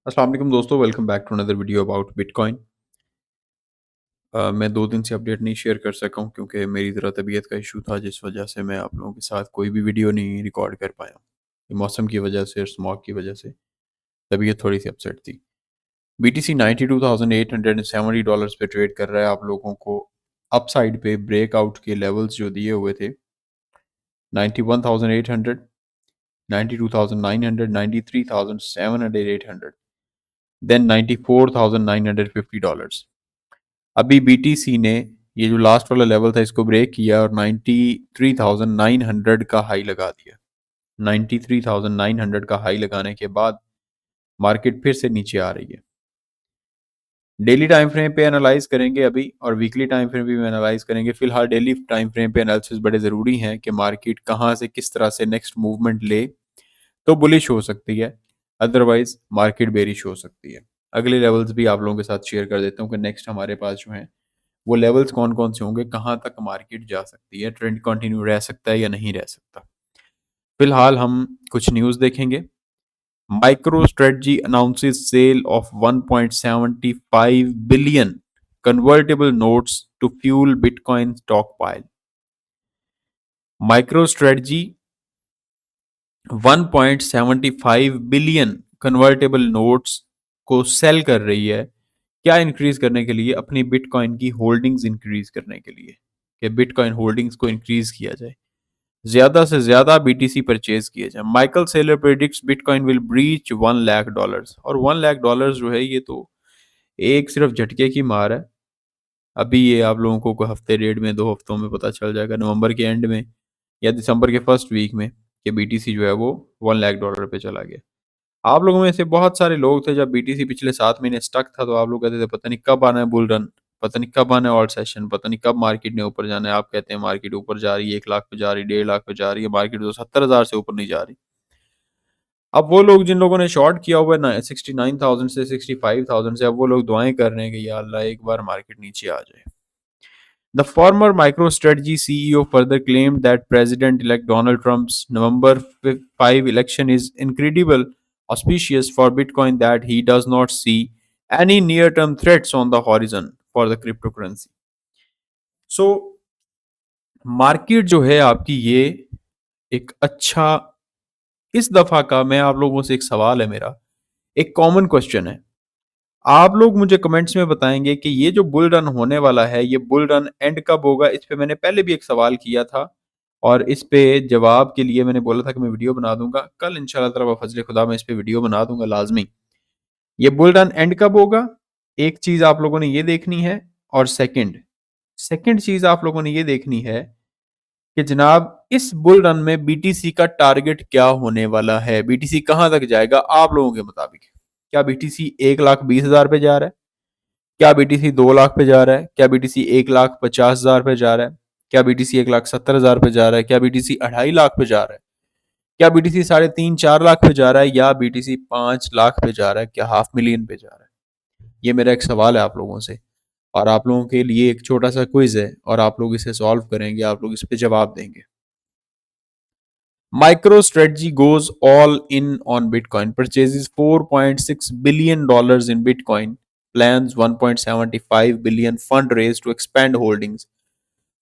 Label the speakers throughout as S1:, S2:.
S1: अस्सलाम वालेकुम दोस्तों, welcome back to another video about bitcoin. मैं 2 दिन से अपडेट नहीं शेयर कर सका हूँ क्योंकि मेरी ज़रा तबीयत का इशू था, जिस वजह से मैं आप लोगों के साथ कोई भी वीडियो नहीं रिकॉर्ड कर पाया। ये मौसम की वजह से और स्मॉग की वजह से तबीयत थोड़ी सी अपसेट थी। बीटीसी $92,870 पे ट्रेड कर रहा है। आप लोगों को अपसाइड पे ब्रेकआउट के लेवल्स जो दिए हुए थे 91,800, 92,900, 93,700, 800, देन $94,950। अभी बीटीसी ने ये जो लास्ट वाला लेवल था इसको ब्रेक किया और 93,900 का हाई लगा दिया। 93,900 का हाई लगाने के बाद मार्केट फिर से नीचे आ रही है। डेली टाइम फ्रेम पे एनालाइज करेंगे अभी, और वीकली टाइम फ्रेम भी एनालाइज करेंगे। फिलहाल डेली टाइम फ्रेम पे एनालिसिस बड़े ज़रूरी हैं कि मार्केट कहाँ से किस तरह से नेक्स्ट मूवमेंट ले तो बुलिश हो सकती है, अदरवाइज मार्केट बेरिश हो सकती है। अगले लेवल्स भी आप लोगों के साथ शेयर कर देता हूँ कि नेक्स्ट हमारे पास जो है वो लेवल्स कौन-कौन से होंगे, कहाँ तक मार्केट जा सकती है, ट्रेंड कंटिन्यू रह सकता है या नहीं रह सकता। फिलहाल हम कुछ न्यूज़ देखेंगे। MicroStrategy announces sale of 1.75 billion convertible notes to fuel Bitcoin stockpile. MicroStrategy 1.75 billion convertible notes को सेल कर रही है। क्या इंक्रीज करने के लिए? अपनी बिटकॉइन की होल्डिंग्स इंक्रीज करने के लिए, कि बिटकॉइन होल्डिंग्स को इंक्रीज किया जाए, ज्यादा से ज्यादा बीटीसी परचेज किए जाए। Michael Saylor predicts bitcoin will breach $1 lakh, और $1 लाख जो है ये तो एक सिर्फ झटके की मार है। अभी ये आप लोगों को हफ्ते डेढ़ में 2 हफ्तों में पता चल जाएगा, नवंबर के एंड में या दिसंबर के फर्स्ट वीक में, कि बीटीसी जो है वो $1 लाख पे चला गया। आप लोगों में से बहुत सारे लोग थे, जब बीटीसी पिछले 7 महीने स्टक था तो आप लोग कहते थे पता नहीं कब आना है बुल रन, पता नहीं कब आना है ऑल्ट सेशन, पता नहीं कब मार्केट ने ऊपर जाना है। आप कहते हैं मार्केट ऊपर जा रही है, 1 लाख पे जा रही है, 1.5 लाख पे जा रही है, मार्केट तो 70,000 से ऊपर नहीं जा रही। अब वो लोग जिन लोगों ने शॉर्ट किया हुआ है 69,000 से 65,000 से, अब वो लोग दुआएं कर रहे हैं कि या अल्लाह एक बार मार्केट नीचे आ जाए। The former MicroStrategy CEO further claimed that President-elect Donald Trump's November 5 election is incredible auspicious for Bitcoin, that he does not see any near-term threats on the horizon for the cryptocurrency. So, market जो है आपकी ये एक अच्छा, इस दफा का मैं आप लोगों से एक सवाल है मेरा, एक कॉमन क्वेश्चन है। आप लोग मुझे कमेंट्स में बताएंगे कि ये जो बुल रन होने वाला है, ये बुल रन एंड कब होगा? इस पे मैंने पहले भी एक सवाल किया था, और इस पे जवाब के लिए मैंने बोला था कि मैं वीडियो बना दूंगा। कल इंशाल्लाह ताला फजल खुदा मैं इस पे वीडियो बना दूंगा लाजमी। ये बुल रन एंड कब होगा? एक चीज आप लोगों ने ये देखनी है, और सेकंड सेकंड चीज आप लोगों ने ये देखनी है कि जनाब इस बुल रन में बीटीसी का टारगेट क्या होने वाला है, बीटीसी कहां तक जाएगा आप लोगों के मुताबिक? क्या बीटीसी 1,20,000 पे जा रहा है? क्या बीटीसी 2 लाख पे जा रहा है? क्या बीटीसी 1,50,000 पे जा रहा है? क्या बीटीसी 1,70,000 पे जा रहा है? क्या बीटीसी 2.5 लाख पे जा रहा है? क्या बीटीसी 3.5 4 लाख पे जा रहा है? या बीटीसी 5 लाख पे जा रहा है? क्या 500,000 पे जा रहा है? ये मेरा एक सवाल है आप लोगों से, और आप लोगों के लिए एक छोटा सा क्विज है, और आप लोग इसे सॉल्व करेंगे, आप लोग इस पे जवाब देंगे। MicroStrategy goes all in on Bitcoin, purchases $4.6 billion in Bitcoin, plans 1.75 billion fundraise to expand holdings।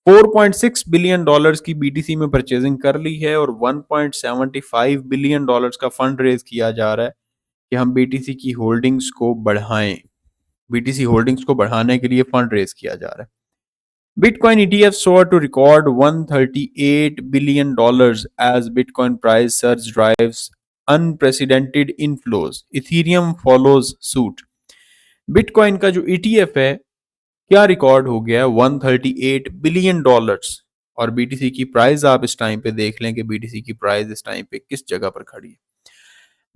S1: $4.6 billion की बीटीसी में परचेजिंग कर ली है, और $1.75 बिलियन का फंड रेज किया जा रहा है कि हम बीटीसी की होल्डिंग्स को बढ़ाएं। बीटीसी होल्डिंग्स को बढ़ाने के लिए फंड रेज किया जा रहा है। Bitcoin ETF soared to record $138 billion as Bitcoin price surge drives unprecedented inflows. Ethereum follows suit. Bitcoin का जो ETF है क्या रिकॉर्ड हो गया? $138 बिलियन। और बीटीसी की प्राइस आप इस टाइम पे देख लें कि बीटीसी की प्राइस इस टाइम पे किस जगह पर खड़ी है।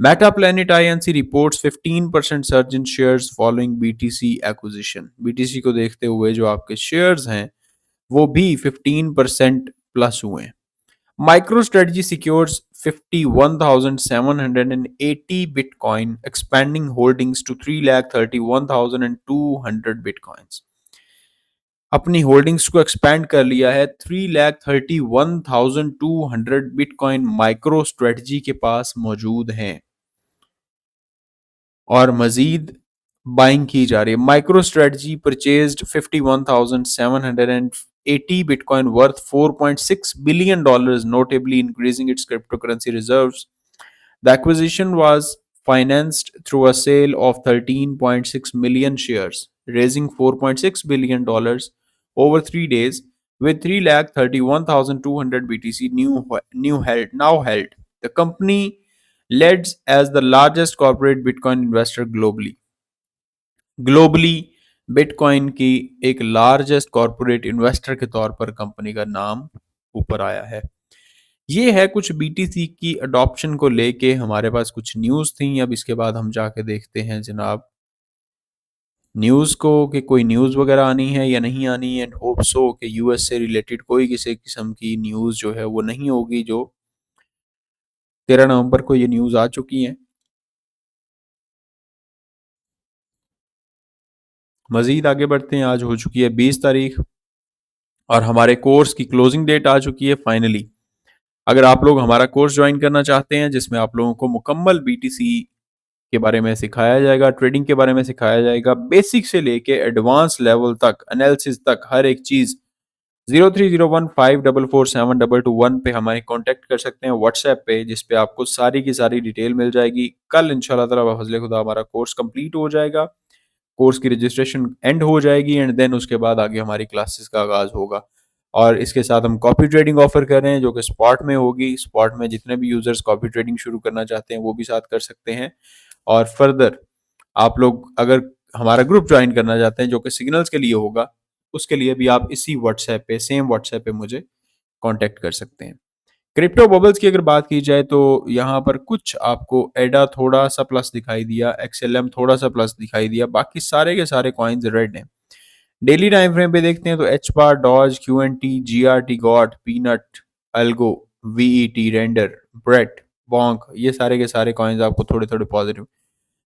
S1: Meta Planet INC reports 15% surge in shares following BTC acquisition। BTC को देखते हुए जो आपके शेयर्स हैं वो भी 15% प्लस हुए हैं। MicroStrategy secures 51,780 bitcoin, expanding holdings to 3,31,200 bitcoins. अपनी होल्डिंग्स को एक्सपेंड कर लिया है, 3,31,200 बिटकॉइन माइक्रो स्ट्रेटजी के पास मौजूद हैं। और मजीद बाइंग की जा रही है। Micro strategy purchased 51,780 bitcoin worth $4.6 billion, notably increasing its cryptocurrency reserves. The acquisition was financed through a sale of 13.6 million shares, raising $4.6 billion over 3 days, with 331,200 BTC now held. The company leads as the largest corporate Bitcoin investor globally. Globally bitcoin की एक largest corporate investor के तौर पर company का नाम ऊपर आया है। ये है कुछ बीटीसी की अडॉप्शन को लेके हमारे पास कुछ न्यूज़ थी। अब इसके बाद हम जाके देखते हैं जनाब न्यूज़ को कि कोई न्यूज़ वगैरह आनी है या नहीं आनी है। एंड होप सो कि यूएस से रिलेटेड कोई किसी किस्म की न्यूज़ जो है वो नहीं होगी। जो 13 नवंबर को ये न्यूज़ आ चुकी हैं। मज़ीद आगे बढ़ते हैं। आज हो चुकी है 20 तारीख और हमारे कोर्स की क्लोजिंग डेट आ चुकी है फाइनली। अगर आप लोग हमारा कोर्स ज्वाइन करना चाहते हैं जिसमें आप लोगों को मुकम्मल बीटीसी के बारे में सिखाया जाएगा, ट्रेडिंग के बारे में सिखाया जाएगा, बेसिक से लेके एडवांस लेवल तक, एनालिसिस तक, हर एक चीज़ 0301544722 पे हमारे कांटेक्ट कर सकते हैं व्हाट्सएप पे, जिस पे आपको सारी की सारी डिटेल मिल जाएगी। कल इंशाल्लाह ताला फजल खुदा हमारा कोर्स कंप्लीट हो जाएगा। कोर्स की रजिस्ट्रेशन एंड हो जाएगी एंड देन उसके बाद आगे हमारी क्लासेस का आगाज़ होगा। और इसके साथ हम कॉपी ट्रेडिंग ऑफर कर रहे हैं जो कि स्पॉट में होगी। स्पॉट में जितने भी यूज़र्स कॉपी ट्रेडिंग शुरू करना चाहते हैं वो भी साथ कर सकते हैं। और फर्दर आप लोग अगर हमारा ग्रुप ज्वाइन करना चाहते हैं जो कि सिग्नल्स के लिए होगा, उसके लिए भी आप इसी व्हाट्सएप पे, सेम व्हाट्सएप पे मुझे कांटेक्ट कर सकते हैं। क्रिप्टो बबल्स की अगर बात की जाए तो यहाँ पर कुछ आपको एडा थोड़ा सा प्लस दिखाई दिया, एक्सएलएम थोड़ा सा प्लस दिखाई दिया, बाकी सारे के सारे कॉइन्स रेड हैं। डेली टाइम फ्रेम पे देखते हैं तो H bar, Doge, Q N T, G R T, god, Peanut, Algo, VE T, Render, Brett, Bonk, ये सारे के सारे कॉइन्स आपको थोड़े थोड़े पॉजिटिव।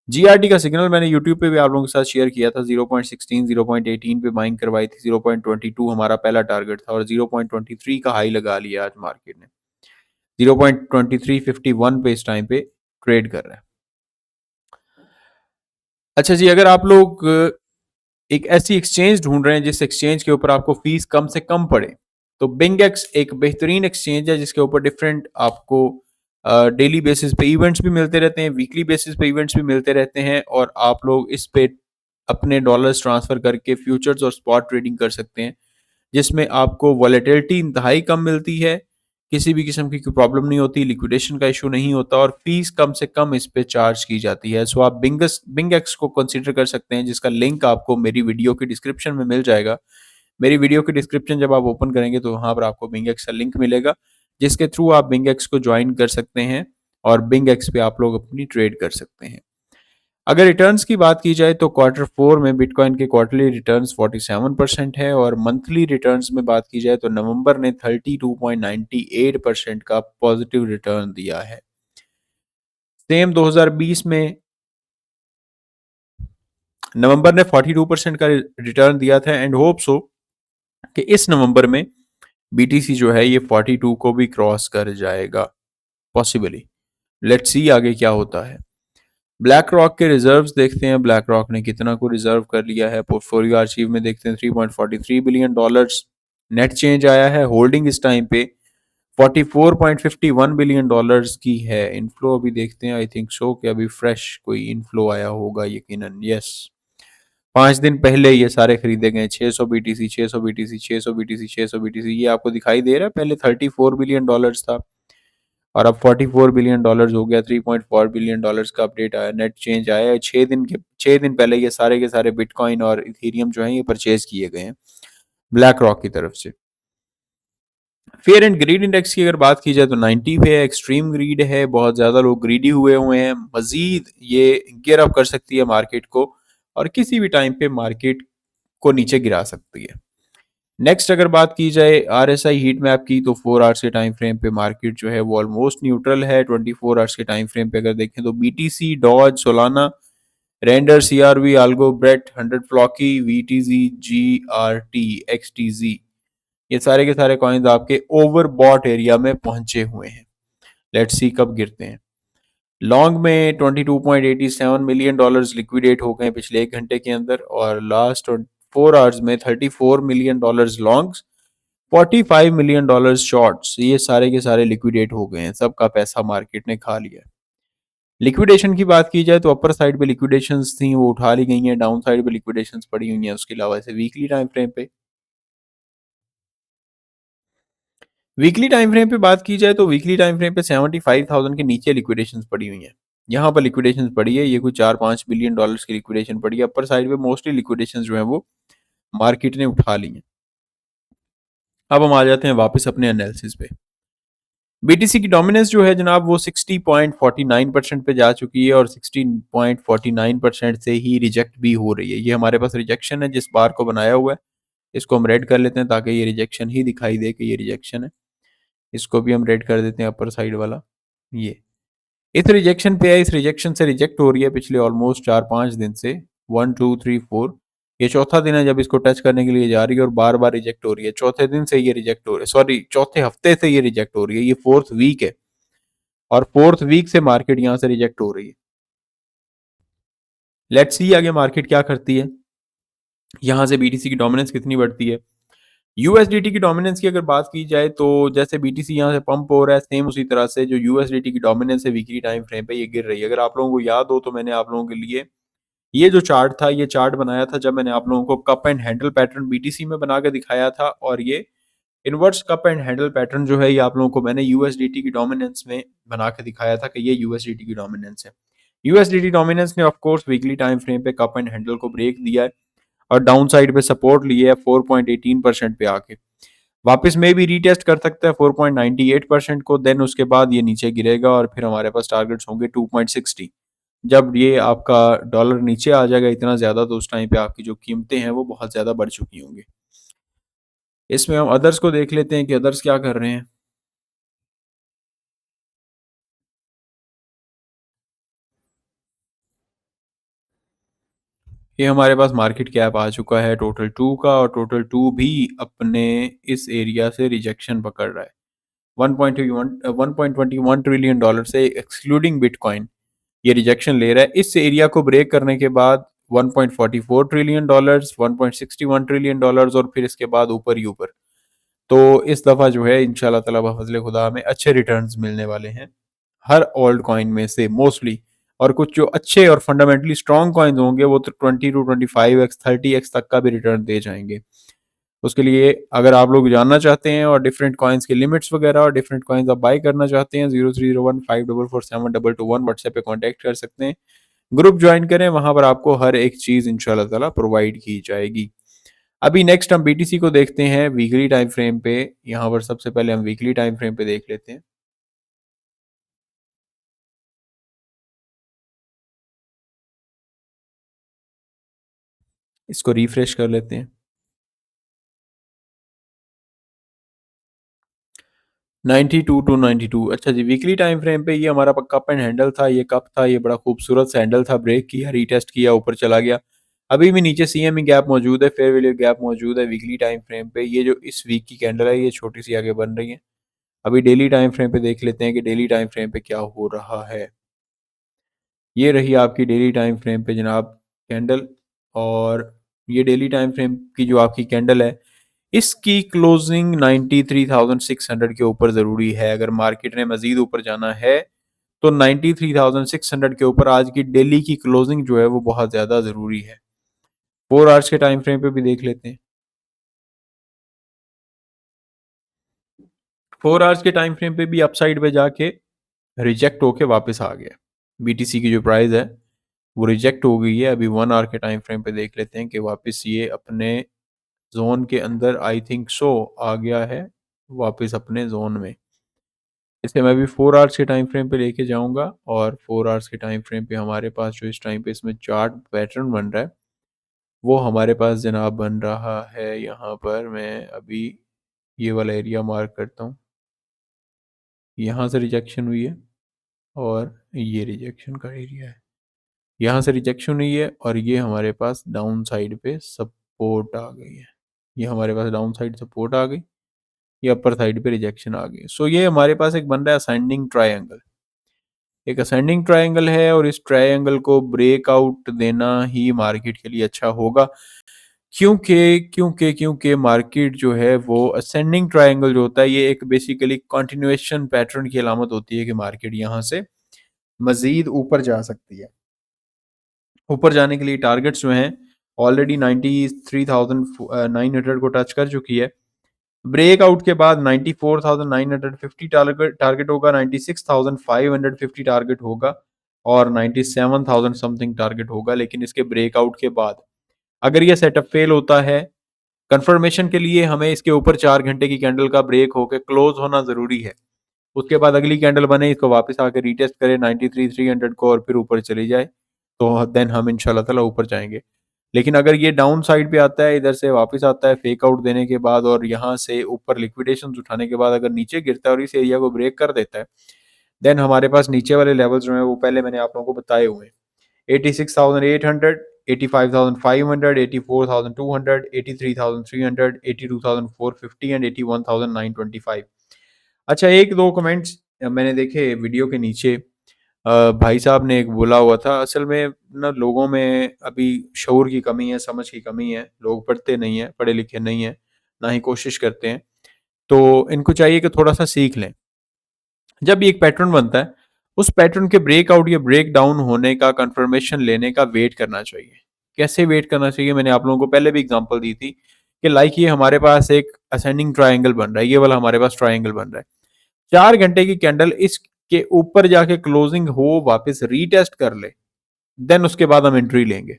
S1: जीआरटी का सिग्नल मैंने यूट्यूब पे भी आप लोगों के साथ शेयर किया था। 0.16, 0.18 पे बाइंग करवाई थी। 0.22 हमारा पहला टारगेट था और 0.23 का हाई लगा लिया आज मार्केट ने। 0.2351 पे इस टाइम पे ट्रेड कर रहा है। अच्छा जी, अगर आप लोग एक ऐसी एक्सचेंज ढूंढ रहे हैं जिस एक्सचेंज के ऊपर आपको फीस कम से कम पड़े, तो बिंगेक्स एक बेहतरीन एक्सचेंज है जिसके ऊपर डिफरेंट आपको डेली बेसिस पे इवेंट्स भी मिलते रहते हैं, वीकली बेसिस पे इवेंट्स भी मिलते रहते हैं और आप लोग इस पे अपने डॉलर्स ट्रांसफर करके फ्यूचर्स और स्पॉट ट्रेडिंग कर सकते हैं, जिसमें आपको वॉलेटिलिटी इंतहाई कम मिलती है, किसी भी किस्म की कोई प्रॉब्लम नहीं होती, लिक्विडेशन का इशू नहीं होता और फीस कम से कम इस पे चार्ज की जाती है। सो आप बिंगेक्स को कंसिडर कर सकते हैं, जिसका लिंक आपको मेरी वीडियो की डिस्क्रिप्शन में मिल जाएगा। मेरी वीडियो की डिस्क्रिप्शन जब आप ओपन करेंगे तो वहाँ पर आपको बिंगेक्स का लिंक मिलेगा, जिसके थ्रू आप बिंगेक्स को ज्वाइन कर सकते हैं और बिंगेक्स पे आप लोग अपनी ट्रेड कर सकते हैं। अगर रिटर्न्स की बात की जाए तो क्वार्टर 4 में बिटकॉइन के क्वार्टरली रिटर्न्स 47% है और मंथली रिटर्न्स में बात की जाए तो नवंबर ने 32.98% का पॉजिटिव रिटर्न दिया है। सेम 2020 में नवंबर ने 42% का रिटर्न दिया था एंड होप सो कि इस नवंबर में बीटीसी जो है ये 42 को भी क्रॉस कर जाएगा पॉसिबली। लेट्स सी आगे क्या होता है। ब्लैक रॉक के रिजर्व्स देखते हैं, ब्लैक रॉक ने कितना को रिजर्व कर लिया है। पोर्टफोलियो आर्चिव में देखते हैं $3.43 बिलियन नेट चेंज आया है। होल्डिंग इस टाइम पे $44.51 बिलियन की है। इनफ्लो अभी देखते हैं, आई थिंक सो कि अभी फ्रेश कोई इनफ्लो आया होगा यकीनन। यस, 5 दिन पहले ये सारे खरीदे गए। 600 बीटीसी, 600 बीटीसी, 600 बीटीसी, 600 बीटीसी, ये आपको दिखाई दे रहा है। पहले $34 बिलियन था और अब $44 बिलियन हो गया। $3.4 बिलियन का अपडेट आया, नेट चेंज आया है। 6 दिन पहले ये सारे के सारे बिटकॉइन और इथेरियम जो हैं ये परचेज किए गए हैं ब्लैक रॉक की तरफ से। फेयर एंड ग्रीड इंडेक्स की अगर बात की जाए तो 90 पे है। एक्सट्रीम ग्रीड है, बहुत ज़्यादा लोग ग्रीडी हुए हैं। मजीद ये गियर अप कर सकती है मार्केट को और किसी भी टाइम पे मार्केट को नीचे गिरा सकती है। नेक्स्ट अगर बात की जाए आरएसआई हीट मैप की तो 4 आवर्स के टाइम फ्रेम पे मार्केट जो है वो ऑलमोस्ट न्यूट्रल है। 24 आवर्स के टाइम फ्रेम पे अगर देखें तो BTC, Doge, Solana, Render, CRV, Algo, Brett, 100 Floki, VTG, GRT, XTG, ये सारे के सारे कॉइन्स आपके ओवरबॉट एरिया में पहुंचे हुए हैं। लेट्स सी कब गिरते हैं। लॉन्ग में 22.87 मिलियन डॉलर्स लिक्विडेट हो गए पिछले 1 घंटे के अंदर, और लास्ट 4 आवर्स में 34 million dollars longs, 45 million dollars shorts, ये सारे के सारे लिक्विडेट हो गए हैं, सबका पैसा मार्केट ने खा लिया है। लिक्विडेशन की बात की जाए तो अपर साइड पे लिक्विडेशंस थी वो उठा ली गई हैं, डाउन साइड पे लिक्विडेशंस पड़ी हुई हैं। उसके अलावा से वीकली टाइम फ्रेम पे बात की जाए तो वीकली टाइम फ्रेम पे 75,000 के नीचे लिक्विडेशंस पड़ी हुई हैं। यहाँ पर लिक्विडेशंस पड़ी है, ये कुछ 4-5 बिलियन डॉलर्स की लिक्विडेशन पड़ी है। अपर साइड पे मोस्टली लिक्विडेशंस जो है वो मार्केट ने उठा ली हैं। अब हम आ जाते हैं वापस अपने एनालिसिस पे। बीटीसी की डोमिनेंस जो है जनाब वो 60.49% पे जा चुकी है, और 60.49% से ही रिजेक्ट भी हो रही है। ये हमारे पास रिजेक्शन है, जिस बार को बनाया हुआ है इसको हम रेड कर लेते हैं ताकि ये रिजेक्शन ही दिखाई दे कि ये रिजेक्शन है। इसको भी हम रेड कर देते हैं, अपर साइड वाला ये इस रिजेक्शन पे है। इस रिजेक्शन से रिजेक्ट हो रही है पिछले ऑलमोस्ट 4-5 दिन से, 1 2 3 4, ये चौथा दिन है जब इसको टच करने के लिए जा रही है और बार बार रिजेक्ट हो रही है। चौथे दिन से ये रिजेक्ट हो रही है, सॉरी चौथे हफ्ते से ये रिजेक्ट हो रही है, ये 4th वीक है, और 4th वीक से मार्केट यहाँ से रिजेक्ट हो रही है। लेट्स सी आगे मार्केट क्या करती है, यहाँ से बीटीसी की डोमिनेंस कितनी बढ़ती है। यूएसडीटी की डोमिनेंस की अगर बात की जाए तो जैसे बीटीसी यहाँ से पंप हो रहा है, सेम उसी तरह से जो यूएसडीटी की डोमिनेंस है वीकली टाइम फ्रेम पे ये गिर रही है। अगर आप लोगों को याद हो तो मैंने आप लोगों के लिए ये जो चार्ट था, ये चार्ट बनाया था जब मैंने आप लोगों को cup and handle pattern BTC में बना के दिखाया था, और ये inverse cup and handle pattern जो है ये आप लोगों को मैंने यूएसडीटी की डोमिनेंस में बना के दिखाया था कि ये यूएसडीटी की डोमिनेंस है। यूएसडीटी डोमिनेंस ने of course weekly time frame पे कप एंड हैंडल को ब्रेक दिया है और डाउन साइड पे सपोर्ट लिए है 4.18% पे आके। वापस में भी रीटेस्ट कर सकता है 4.98% को, देन उसके बाद ये नीचे गिरेगा और फिर हमारे पास टारगेट्स होंगे 2.60। जब ये आपका डॉलर नीचे आ जाएगा इतना ज़्यादा तो उस टाइम पे आपकी जो कीमतें हैं वो बहुत ज़्यादा बढ़ चुकी होंगी। इसमें हम अदर्स को देख लेते हैं कि अदर्स क्या कर रहे हैं। ये हमारे पास मार्केट कैप आ चुका है टोटल 2 का, और टोटल 2 भी अपने इस एरिया से रिजेक्शन पकड़ रहा है 1.21 ट्रिलियन डॉलर से, एक्सक्लूडिंग बिटकॉइन ये रिजेक्शन ले रहा है। इस एरिया को ब्रेक करने के बाद 1.44 ट्रिलियन डॉलर्स, 1.61 ट्रिलियन डॉलर्स, और फिर इसके बाद ऊपर ही ऊपर। तो इस दफ़ा जो है इंशाल्लाह ताला बफज़ल खुदा हमें अच्छे रिटर्न्स मिलने वाले हैं हर ओल्ड कॉइन में से मोस्टली। और कुछ जो अच्छे और फंडामेंटली स्ट्रॉन्ग कॉइन्स होंगे वो तो 20 to 25x 30x तक का भी रिटर्न दे जाएंगे। उसके लिए अगर आप लोग जानना चाहते हैं और डिफरेंट कॉइन्स की लिमिट्स वगैरह और डिफरेंट कॉइन्स आप बाई करना चाहते हैं, 0301544722 व्हाट्सएप पे कांटेक्ट कर सकते हैं। ग्रुप ज्वाइन करें, वहां पर आपको हर एक चीज़ इंशाल्लाह ताला प्रोवाइड की जाएगी। अभी नेक्स्ट हम बीटीसी को देखते हैं वीकली टाइम फ्रेम पे। यहाँ पर सबसे पहले हम वीकली टाइम फ्रेम पे देख लेते हैं। इसको रिफ्रेश कर लेते हैं। 92 to 92, अच्छा जी। वीकली टाइम फ्रेम पे ये हमारा कप एंड हैंडल था, ये कप था, ये बड़ा खूबसूरत सा हैंडल था, ब्रेक किया, रीटेस्ट किया, ऊपर चला गया। अभी भी नीचे सीएमई गैप मौजूद है, फेयर वैल्यू गैप मौजूद है वीकली टाइम फ्रेम पे। ये जो इस वीक की कैंडल है ये छोटी सी आगे बन रही है। अभी डेली टाइम फ्रेम पे देख लेते हैं कि डेली टाइम फ्रेम पे क्या हो रहा है। ये रही आपकी डेली टाइम फ्रेम पे जनाब कैंडल, और ये डेली टाइम फ्रेम की जो आपकी कैंडल है इसकी क्लोजिंग 93,600 के ऊपर ज़रूरी है। अगर मार्केट ने मज़ीद ऊपर जाना है तो 93,600 के ऊपर आज की डेली की क्लोजिंग जो है वो बहुत ज़्यादा ज़रूरी है। 4 आवर्स के टाइम फ्रेम पे भी देख लेते हैं। 4 आवर्स के टाइम फ्रेम पे भी अपसाइड पे जाके रिजेक्ट होके वापस आ गया। बीटीसी की जो प्राइस है वो रिजेक्ट हो गई है। अभी 1 आवर के टाइम फ्रेम पे देख लेते हैं कि वापस ये अपने जोन के अंदर आई थिंक सो आ गया है, वापस अपने जोन में। इसे मैं अभी 4 आवर्स के टाइम फ्रेम पे लेके जाऊंगा, और 4 आवर्स के टाइम फ्रेम पे हमारे पास जो इस टाइम पे इसमें चार्ट पैटर्न बन रहा है वो हमारे पास जनाब बन रहा है। यहाँ पर मैं अभी ये वाला एरिया मार्क करता हूँ, यहाँ से रिजेक्शन हुई है और ये रिजेक्शन का एरिया है। यहाँ से रिजेक्शन हुई है और ये हमारे पास डाउन साइड पे सपोर्ट आ गई है। ये हमारे पास डाउन साइड सपोर्ट आ गई, ये अपर साइड पे रिजेक्शन आ गई। सो ये हमारे पास एक बन रहा है असेंडिंग ट्रायंगल। एक असेंडिंग ट्रायंगल है और इस ट्रायंगल को ब्रेकआउट देना ही मार्केट के लिए अच्छा होगा, क्योंकि मार्केट जो है वो असेंडिंग ट्रायंगल जो होता है ये एक बेसिकली कंटिन्यूएशन पैटर्न की अलामत होती है कि मार्केट यहाँ से मजीद ऊपर जा सकती है। ऊपर जाने के लिए टारगेट्स जो हैं ऑलरेडी 93,900 को टच कर चुकी है। ब्रेकआउट के बाद 94,950 टारगेट टारगेट होगा, 96,550 टारगेट होगा और 97,000 समथिंग टारगेट होगा। लेकिन इसके ब्रेकआउट के बाद अगर ये सेटअप फेल होता है, कंफर्मेशन के लिए हमें इसके ऊपर 4 घंटे की कैंडल का ब्रेक होकर क्लोज होना ज़रूरी है। उसके बाद अगली कैंडल बने, इसको वापस आकर रीटेस्ट करें 93,300 को और फिर ऊपर चली जाए, तो देन हम इंशाल्लाह ताला ऊपर जाएँगे। लेकिन अगर ये डाउन साइड पे आता है, इधर से वापस आता है फेक आउट देने के बाद और यहाँ से ऊपर लिक्विडेशंस उठाने के बाद अगर नीचे गिरता है और इस एरिया को ब्रेक कर देता है, देन हमारे पास नीचे वाले लेवल्स जो हैं वो पहले मैंने आप लोगों को बताए हुए हैं। 86,800, 85,500, 84,200, 83,300, 82,450 एंड 81,925। अच्छा, 1-2 कमेंट्स मैंने देखे वीडियो के नीचे। भाई साहब ने एक बोला हुआ था, असल में ना लोगों में अभी शऊर की कमी है, समझ की कमी है, लोग पढ़ते नहीं हैं, पढ़े लिखे नहीं हैं, ना ही कोशिश करते हैं, तो इनको चाहिए कि थोड़ा सा सीख लें। जब भी एक पैटर्न बनता है, उस पैटर्न के ब्रेकआउट या ब्रेक डाउन होने का कंफर्मेशन लेने का वेट करना चाहिए। कैसे वेट करना चाहिए, मैंने आप लोगों को पहले भी एग्जांपल दी थी कि लाइक ये हमारे पास एक असेंडिंग ट्रायंगल बन रहा है, ये वाला हमारे पास ट्रायंगल बन रहा है। 4 घंटे की कैंडल इसके ऊपर जाके क्लोजिंग हो, वापस रीटेस्ट कर ले, देन उसके बाद हम एंट्री लेंगे।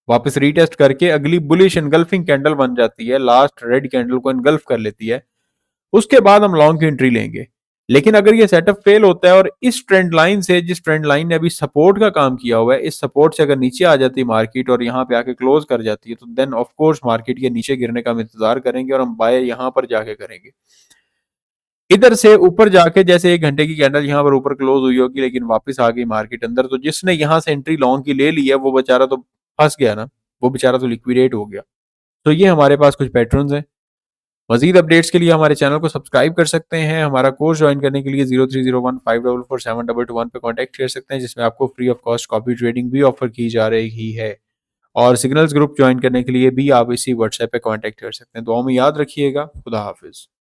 S1: वापस रीटेस्ट करके अगली बुलिश एनगल्फिंग कैंडल बन जाती है, लास्ट रेड कैंडल को एनगल्फ कर लेती है, उसके बाद हम लॉन्ग की एंट्री लेंगे। लेकिन अगर ये सेटअप फेल होता है और इस ट्रेंड लाइन से, जिस ट्रेंड लाइन ने अभी सपोर्ट का काम किया हुआ है, इस सपोर्ट से अगर नीचे आ जाती है मार्केट और यहाँ पे आके क्लोज कर जाती है, तो देन ऑफ कोर्स मार्केट के नीचे गिरने का हम इंतजार करेंगे और हम बाय यहाँ पर जाके करेंगे। इधर से ऊपर जाके जैसे 1 घंटे की कैंडल यहाँ पर ऊपर क्लोज हुई होगी लेकिन वापस आ गई मार्केट अंदर, तो जिसने यहाँ से एंट्री लॉन्ग की ले ली है वो बेचारा तो फंस गया ना, वो बेचारा तो लिक्विडेट हो गया। तो ये हमारे पास कुछ पैटर्न्स हैं। मजीद अपडेट्स के लिए हमारे चैनल को सब्सक्राइब कर सकते हैं। हमारा कोर्स ज्वाइन करने के लिए 0301544722 पे कॉन्टैक्ट कर सकते हैं, जिसमें आपको free of cost copy trading भी ऑफर की जा रही है। और सिग्नल्स ग्रुप ज्वाइन करने के लिए भी आप इसी व्हाट्सएप पे कॉन्टैक्ट कर सकते हैं। दुआ में याद रखिएगा। खुदा हाफिज।